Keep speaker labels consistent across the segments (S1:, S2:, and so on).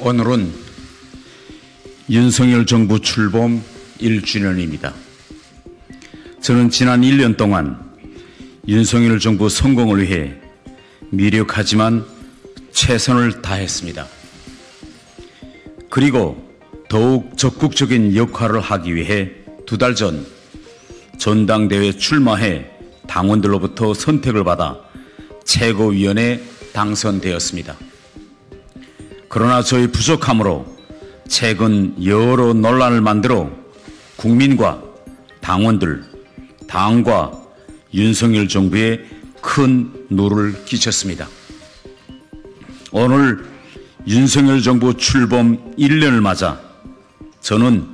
S1: 오늘은 윤석열 정부 출범 1주년입니다. 저는 지난 1년 동안 윤석열 정부 성공을 위해 미력하지만 최선을 다했습니다. 그리고 더욱 적극적인 역할을 하기 위해 2달 전 전당대회 출마해 당원들로부터 선택을 받아 최고위원에 당선되었습니다. 그러나 저희 부족함으로 최근 여러 논란을 만들어 국민과 당원들, 당과 윤석열 정부에 큰 누를 끼쳤습니다. 오늘 윤석열 정부 출범 1년을 맞아 저는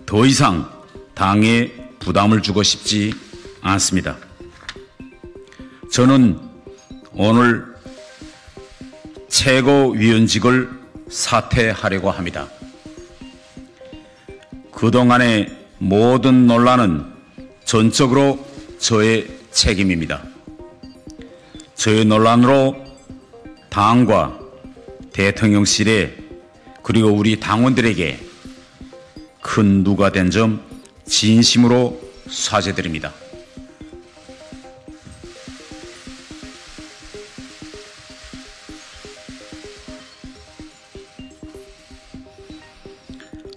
S1: 더 이상 당에 부담을 주고 싶지 않습니다. 저는 오늘 최고위원직을 사퇴하려고 합니다. 그동안의 모든 논란은 전적으로 저의 책임입니다. 저의 논란으로 당과 대통령실에 그리고 우리 당원들에게 큰 누가 된 점 진심으로 사죄드립니다.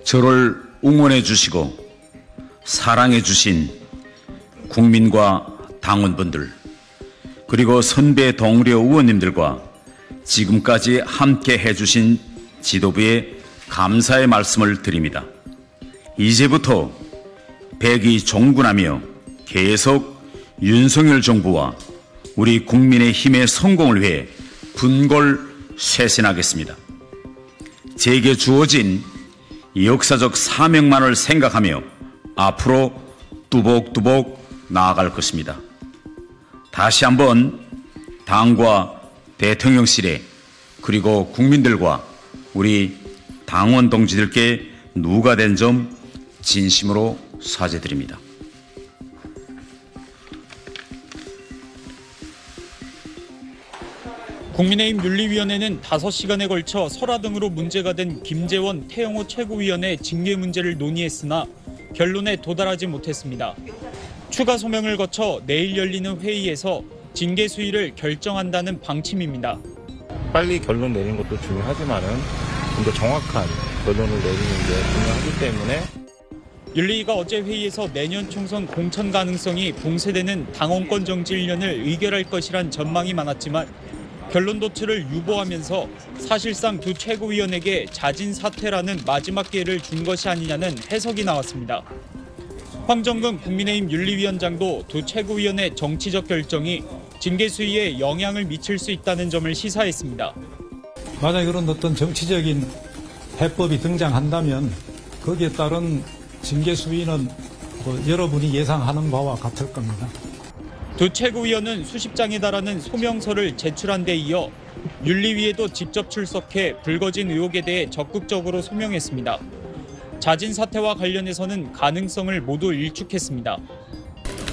S1: 저를 응원해 주시고 사랑해 주신 국민과 당원분들 그리고 선배 동료 의원님들과 지금까지 함께 해주신 지도부에 감사의 말씀을 드립니다. 이제부터 백이 종군하며 계속 윤석열 정부와 우리 국민의힘의 성공을 위해 분골쇄신하겠습니다. 제게 주어진 역사적 사명만을 생각하며 앞으로 뚜벅뚜벅 나아갈 것입니다. 다시 한번 당과 대통령실에 그리고 국민들과 우리 당원 동지들께 누가 된 점 진심으로 사죄드립니다.
S2: 국민의힘 윤리위원회는 5시간에 걸쳐 설화 등으로 문제가 된 김재원 태영호 최고위원의 징계 문제를 논의했으나 결론에 도달하지 못했습니다. 추가 소명을 거쳐 내일 열리는 회의에서 징계 수위를 결정한다는 방침입니다.
S3: 빨리 결론 내리는 것도 중요하지만은 좀 더 정확한 결론을 내리는 게 중요하기 때문에
S2: 윤리위가 어제 회의에서 내년 총선 공천 가능성이 봉쇄되는 당원권 정지 1년을 의결할 것이란 전망이 많았지만 결론 도출을 유보하면서 사실상 두 최고위원에게 자진 사퇴라는 마지막 기회를 준 것이 아니냐는 해석이 나왔습니다. 황정근 국민의힘 윤리위원장도 두 최고위원의 정치적 결정이 징계 수위에 영향을 미칠 수 있다는 점을 시사했습니다.
S4: 만약 그런 어떤 정치적인 해법이 등장한다면 거기에 따른 징계 수위는 여러분이 예상하는 바와 같을 겁니다.
S2: 두 최고위원은 수십 장에 달하는 소명서를 제출한 데 이어 윤리위에도 직접 출석해 불거진 의혹에 대해 적극적으로 소명했습니다. 자진 사퇴와 관련해서는 가능성을 모두 일축했습니다.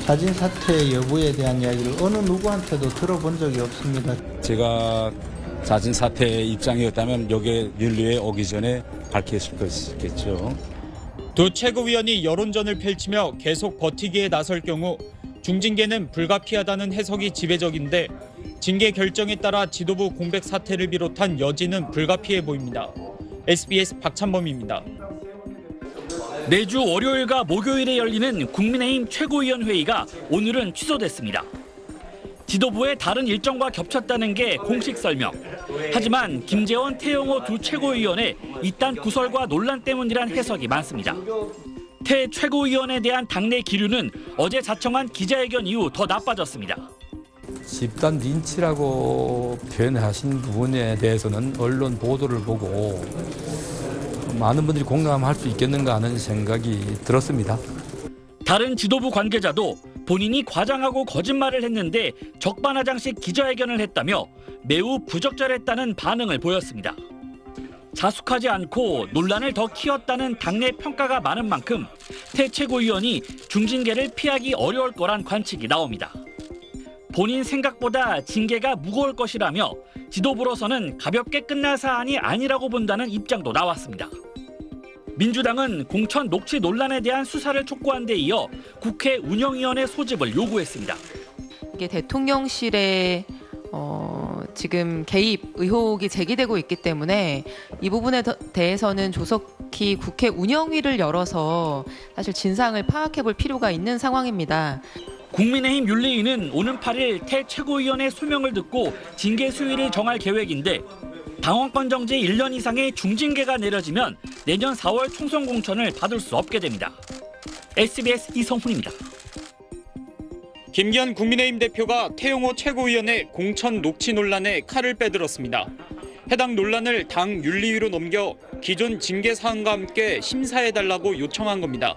S5: 자진 사퇴 여부에 대한 이야기를 어느 누구한테도 들어본 적이 없습니다.
S6: 제가 자진 사퇴 입장이었다면 여기에 윤리위에 오기 전에 밝혔을 것이겠죠.
S2: 두 최고위원이 여론전을 펼치며 계속 버티기에 나설 경우 중징계는 불가피하다는 해석이 지배적인데 징계 결정에 따라 지도부 공백 사퇴를 비롯한 여지는 불가피해 보입니다. SBS 박찬범입니다.
S7: 매주 월요일과 목요일에 열리는 국민의힘 최고위원 회의가 오늘은 취소됐습니다. 지도부의 다른 일정과 겹쳤다는 게 공식 설명. 하지만 김재원, 태영호 두 최고위원의 이딴 구설과 논란 때문이란 해석이 많습니다. 태 최고위원에 대한 당내 기류는 어제 자청한 기자회견 이후 더 나빠졌습니다.
S8: 집단 린치라고 표현하신 부분에 대해서는 언론 보도를 보고 많은 분들이 공감할 수 있겠는가 하는 생각이 들었습니다.
S7: 다른 지도부 관계자도 본인이 과장하고 거짓말을 했는데 적반하장식 기자회견을 했다며 매우 부적절했다는 반응을 보였습니다. 자숙하지 않고 논란을 더 키웠다는 당내 평가가 많은 만큼 태 최고위원이 중징계를 피하기 어려울 거란 관측이 나옵니다. 본인 생각보다 징계가 무거울 것이라며 지도부로서는 가볍게 끝날 사안이 아니라고 본다는 입장도 나왔습니다. 민주당은 공천 녹취 논란에 대한 수사를 촉구한 데 이어 국회 운영위원회 소집을 요구했습니다.
S9: 이게 대통령실에 지금 개입 의혹이 제기되고 있기 때문에 이 부분에 대해서는 조속히 국회 운영위를 열어서 사실 진상을 파악해 볼 필요가 있는 상황입니다.
S7: 국민의힘 윤리위는 오는 8일 태 최고위원의 소명을 듣고 징계 수위를 정할 계획인데 당원권 정지 1년 이상의 중징계가 내려지면 내년 4월 총선 공천을 받을 수 없게 됩니다. SBS 이성훈입니다.
S2: 김기현 국민의힘 대표가 태영호 최고위원의 공천 녹취 논란에 칼을 빼들었습니다. 해당 논란을 당 윤리위로 넘겨 기존 징계 사항과 함께 심사해달라고 요청한 겁니다.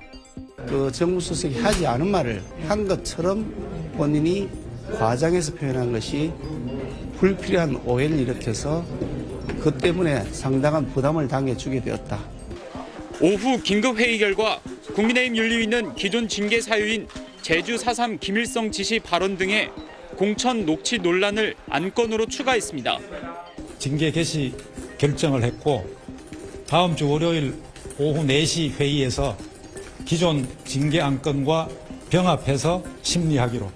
S10: 정무수석이 하지 않은 말을 한 것처럼 본인이 과장해서 표현한 것이 불필요한 오해를 일으켜서 그 때문에 상당한 부담을 당해주게 되었다.
S2: 오후 긴급회의 결과 국민의힘 윤리위는 기존 징계 사유인 제주 4.3 김일성 지시 발언 등의 공천 녹취 논란을 안건으로 추가했습니다.
S4: 징계 개시 결정을 했고 다음 주 월요일 오후 4시 회의에서 기존 징계 안건과 병합해서 심리하기로.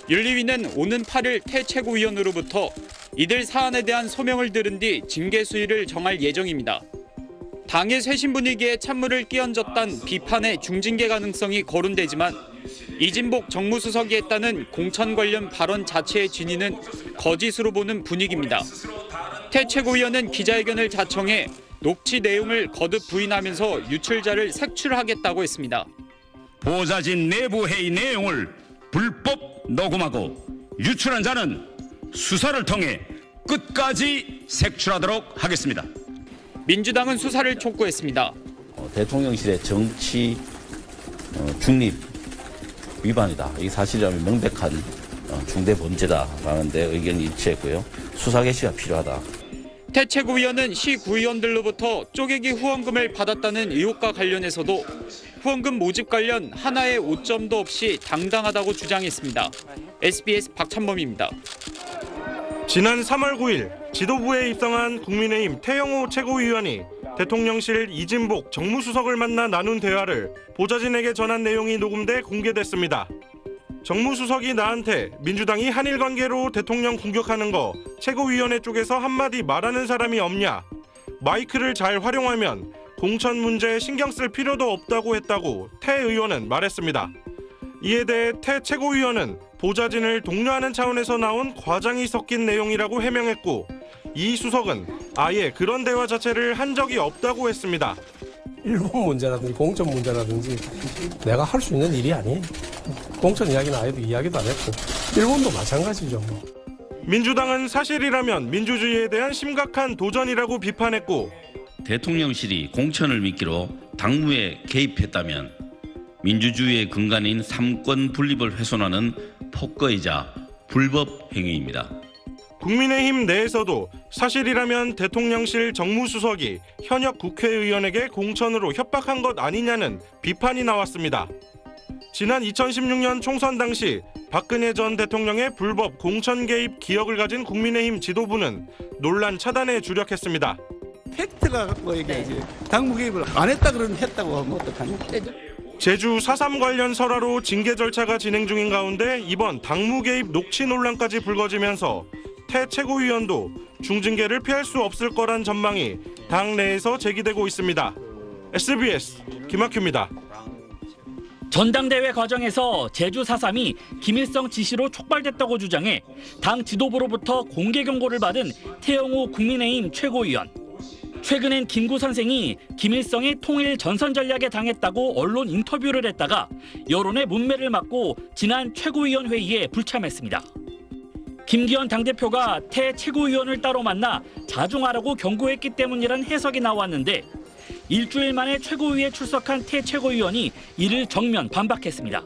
S2: 윤리위는 오는 8일 태 최고위원으로부터 이들 사안에 대한 소명을 들은 뒤 징계 수위를 정할 예정입니다. 당의 쇄신 분위기에 찬물을 끼얹었다는 비판의 중징계 가능성이 거론되지만 이진복 정무수석이 했다는 공천 관련 발언 자체의 진위는 거짓으로 보는 분위기입니다. 태 최고위원은 기자회견을 자청해 녹취 내용을 거듭 부인하면서 유출자를 색출하겠다고 했습니다.
S1: 보좌진 내부 회의 내용을 불법 녹음하고 유출한 자는 수사를 통해 끝까지 색출하도록 하겠습니다.
S2: 민주당은 수사를 촉구했습니다.
S3: 대통령실의 정치 중립 위반이다. 이 사실이라면 명백한 중대 범죄다라는 데 의견이 일치했고요. 수사 개시가 필요하다.
S2: 태 최고위원은 시 구의원들로부터 쪼개기 후원금을 받았다는 의혹과 관련해서도 후원금 모집 관련 하나의 오점도 없이 당당하다고 주장했습니다. SBS 박찬범입니다.
S11: 지난 3월 9일 지도부에 입성한 국민의힘 태영호 최고위원이 대통령실 이진복 정무수석을 만나 나눈 대화를 보좌진에게 전한 내용이 녹음돼 공개됐습니다. 정무수석이 나한테 민주당이 한일 관계로 대통령 공격하는 거 최고위원회 쪽에서 한마디 말하는 사람이 없냐? 마이크를 잘 활용하면 공천 문제에 신경 쓸 필요도 없다고 했다고 태 의원은 말했습니다. 이에 대해 태 최고위원은 보좌진을 독려하는 차원에서 나온 과장이 섞인 내용이라고 해명했고 이 수석은 아예 그런 대화 자체를 한 적이 없다고 했습니다.
S12: 일본 문제라든지 공천 문제라든지 내가 할 수 있는 일이 아니에요. 공천 이야기는 아예도 이야기도 안 했고 일본도 마찬가지죠.
S11: 민주당은 사실이라면 민주주의에 대한 심각한 도전이라고 비판했고
S13: 대통령실이 공천을 미끼로 당무에 개입했다면 민주주의의 근간인 삼권 분립을 훼손하는 폭거이자 불법 행위입니다.
S11: 국민의힘 내에서도 사실이라면 대통령실 정무수석이 현역 국회의원에게 공천으로 협박한 것 아니냐는 비판이 나왔습니다. 지난 2016년 총선 당시 박근혜 전 대통령의 불법 공천 개입 기억을 가진 국민의힘 지도부는 논란 차단에 주력했습니다.
S10: 팩트가 갖고 얘기하지. 당무 개입을 안 했다 그러면 했다고 하면 어떡하냐.
S11: 제주 4.3 관련 설화로 징계 절차가 진행 중인 가운데 이번 당무 개입 녹취 논란까지 불거지면서 태 최고위원도 중징계를 피할 수 없을 거란 전망이 당 내에서 제기되고 있습니다. SBS 김학규입니다.
S7: 전당대회 과정에서 제주 4.3이 김일성 지시로 촉발됐다고 주장해 당 지도부로부터 공개 경고를 받은 태영호 국민의힘 최고위원. 최근엔 김구 선생이 김일성의 통일 전선 전략에 당했다고 언론 인터뷰를 했다가 여론의 문매를 맞고 지난 최고위원 회의에 불참했습니다. 김기현 당대표가 태 최고위원을 따로 만나 자중하라고 경고했기 때문이란 해석이 나왔는데 일주일 만에 최고위에 출석한 태 최고위원이 이를 정면 반박했습니다.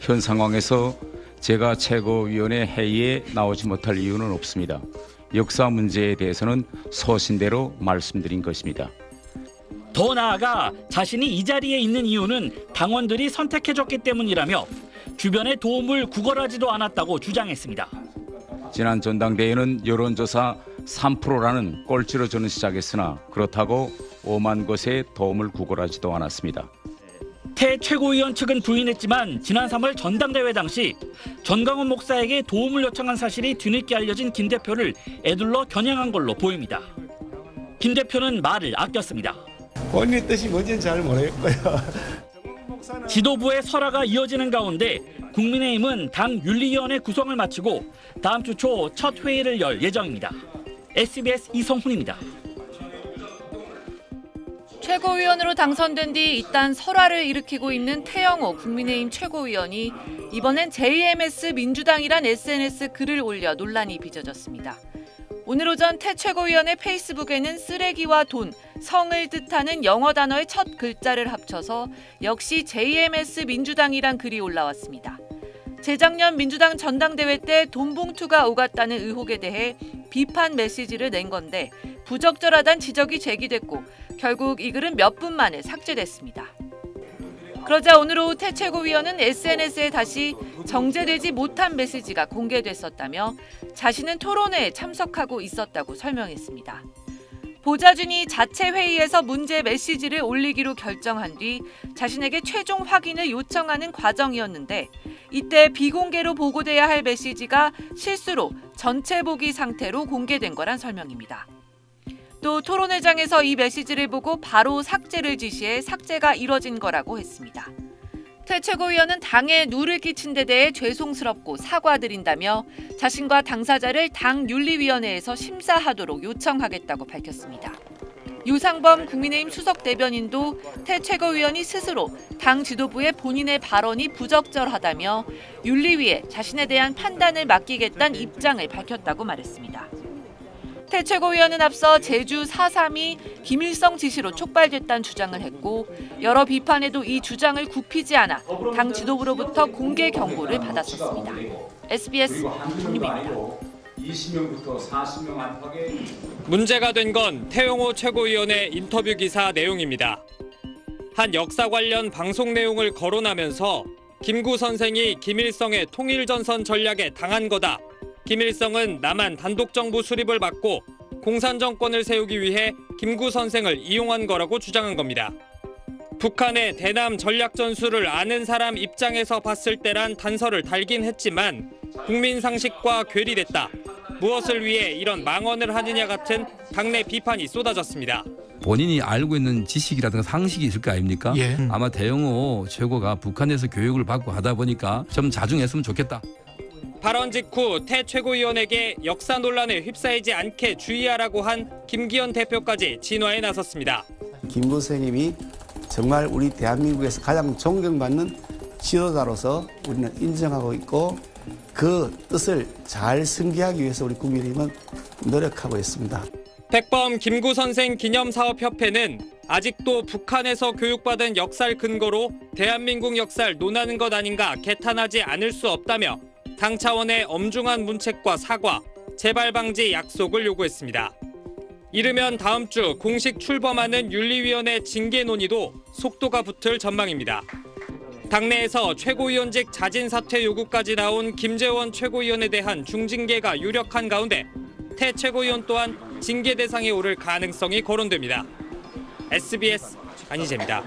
S6: 현 상황에서 제가 최고위원회 회의에 나오지 못할 이유는 없습니다. 역사 문제에 대해서는 소신대로 말씀드린 것입니다.
S7: 더 나아가 자신이 이 자리에 있는 이유는 당원들이 선택해줬기 때문이라며 주변의 도움을 구걸하지도 않았다고 주장했습니다.
S6: 지난 전당대회는 여론조사 3%라는 꼴찌로 저는 시작했으나 그렇다고 오만 것에 도움을 구걸하지도 않았습니다.
S7: 태 최고위원 측은 부인했지만 지난 3월 전당대회 당시 전광훈 목사에게 도움을 요청한 사실이 뒤늦게 알려진 김 대표를 에둘러 겨냥한 걸로 보입니다. 김 대표는 말을 아꼈습니다.
S10: 본인의 뜻이 뭔지는 잘 모르겠고요.
S7: 지도부의 설화가 이어지는 가운데 국민의힘은 당 윤리위원회 구성을 마치고 다음 주 초 첫 회의를 열 예정입니다. SBS 이성훈입니다.
S14: 최고위원으로 당선된 뒤 이딴 설화를 일으키고 있는 태영호 국민의힘 최고위원이 이번엔 JMS 민주당이란 SNS 글을 올려 논란이 빚어졌습니다. 오늘 오전 태 최고위원의 페이스북에는 쓰레기와 돈, 성을 뜻하는 영어 단어의 첫 글자를 합쳐서 역시 JMS 민주당이란 글이 올라왔습니다. 재작년 민주당 전당대회 때 돈봉투가 오갔다는 의혹에 대해 비판 메시지를 낸 건데 부적절하다는 지적이 제기됐고 결국 이 글은 몇 분 만에 삭제됐습니다. 그러자 오늘 오후 태 최고위원은 SNS에 다시 정제되지 못한 메시지가 공개됐었다며 자신은 토론회에 참석하고 있었다고 설명했습니다. 보좌진이 자체 회의에서 문제 메시지를 올리기로 결정한 뒤 자신에게 최종 확인을 요청하는 과정이었는데 이때 비공개로 보고돼야 할 메시지가 실수로 전체 보기 상태로 공개된 거란 설명입니다. 또 토론회장에서 이 메시지를 보고 바로 삭제를 지시해 삭제가 이뤄진 거라고 했습니다. 태 최고위원은 당에 누를 끼친 데 대해 죄송스럽고 사과드린다며 자신과 당사자를 당 윤리위원회에서 심사하도록 요청하겠다고 밝혔습니다. 유상범 국민의힘 수석 대변인도 태 최고위원이 스스로 당 지도부의 본인의 발언이 부적절하다며 윤리위에 자신에 대한 판단을 맡기겠다는 입장을 밝혔다고 말했습니다. 태 최고위원은 앞서 제주 4.3이 김일성 지시로 촉발됐다는 주장을 했고 여러 비판에도 이 주장을 굽히지 않아 당 지도부로부터 공개 경고를 받았었습니다. SBS 김유미입니다.
S2: 20명부터 40명 안팎의 문제가 된 건 태영호 최고위원의 인터뷰 기사 내용입니다. 한 역사 관련 방송 내용을 거론하면서 김구 선생이 김일성의 통일전선 전략에 당한 거다. 김일성은 남한 단독정부 수립을 막고 공산정권을 세우기 위해 김구 선생을 이용한 거라고 주장한 겁니다. 북한의 대남 전략 전술을 아는 사람 입장에서 봤을 때란 단서를 달긴 했지만 국민 상식과 괴리됐다. 무엇을 위해 이런 망언을 하느냐 같은 당내 비판이 쏟아졌습니다.
S8: 본인이 알고 있는 지식이라든가 상식이 있을 거 아닙니까?
S2: 예.
S8: 아마 태영호 최고가 북한에서 교육을 받고 하다 보니까 좀 자중했으면 좋겠다.
S2: 발언 직후 태 최고위원에게 역사 논란에 휩싸이지 않게 주의하라고 한 김기현 대표까지 진화에 나섰습니다.
S10: 김구 선생님이 정말 우리 대한민국에서 가장 존경받는 지도자로서 우리는 인정하고 있고 그 뜻을 잘 승계하기 위해서 우리 국민의힘은 노력하고 있습니다.
S2: 백범 김구 선생 기념사업협회는 아직도 북한에서 교육받은 역사를 근거로 대한민국 역사를 논하는 것 아닌가 개탄하지 않을 수 없다며 당 차원의 엄중한 문책과 사과, 재발 방지 약속을 요구했습니다. 이르면 다음 주 공식 출범하는 윤리위원회 징계 논의도 속도가 붙을 전망입니다. 당내에서 최고위원직 자진 사퇴 요구까지 나온 김재원 최고위원에 대한 중징계가 유력한 가운데 태 최고위원 또한 징계 대상에 오를 가능성이 거론됩니다. SBS 안희재입니다.